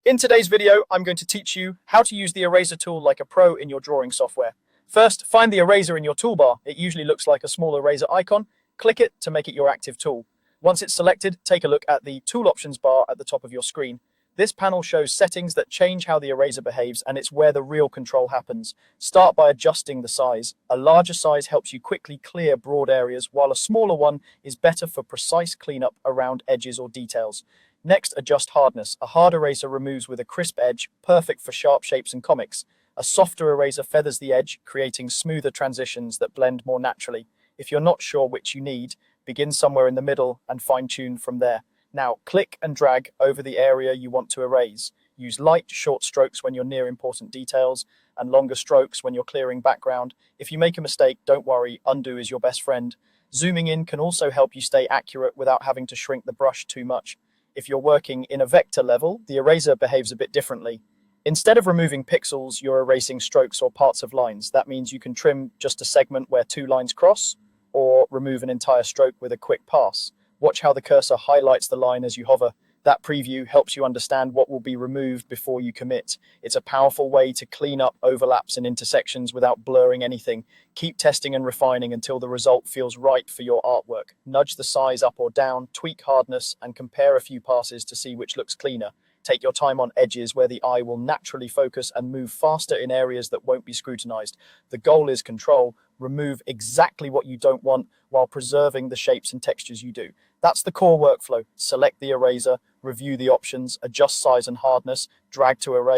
In today's video, I'm going to teach you how to use the eraser tool like a pro in your drawing software. First, find the eraser in your toolbar. It usually looks like a small eraser icon. Click it to make it your active tool. Once it's selected, take a look at the tool options bar at the top of your screen. This panel shows settings that change how the eraser behaves, and it's where the real control happens. Start by adjusting the size. A larger size helps you quickly clear broad areas, while a smaller one is better for precise cleanup around edges or details. Next, adjust hardness. A hard eraser removes with a crisp edge, perfect for sharp shapes and comics. A softer eraser feathers the edge, creating smoother transitions that blend more naturally. If you're not sure which you need, begin somewhere in the middle and fine-tune from there. Now, click and drag over the area you want to erase. Use light, short strokes when you're near important details, and longer strokes when you're clearing background. If you make a mistake, don't worry, undo is your best friend. Zooming in can also help you stay accurate without having to shrink the brush too much. If you're working in a vector level, the eraser behaves a bit differently. Instead of removing pixels, you're erasing strokes or parts of lines. That means you can trim just a segment where two lines cross, or remove an entire stroke with a quick pass. Watch how the cursor highlights the line as you hover. That preview helps you understand what will be removed before you commit. It's a powerful way to clean up overlaps and intersections without blurring anything. Keep testing and refining until the result feels right for your artwork. Nudge the size up or down, tweak hardness, and compare a few passes to see which looks cleaner. Take your time on edges where the eye will naturally focus, and move faster in areas that won't be scrutinized. The goal is control. Remove exactly what you don't want while preserving the shapes and textures you do. That's the core workflow. Select the eraser, review the options, adjust size and hardness, drag to erase.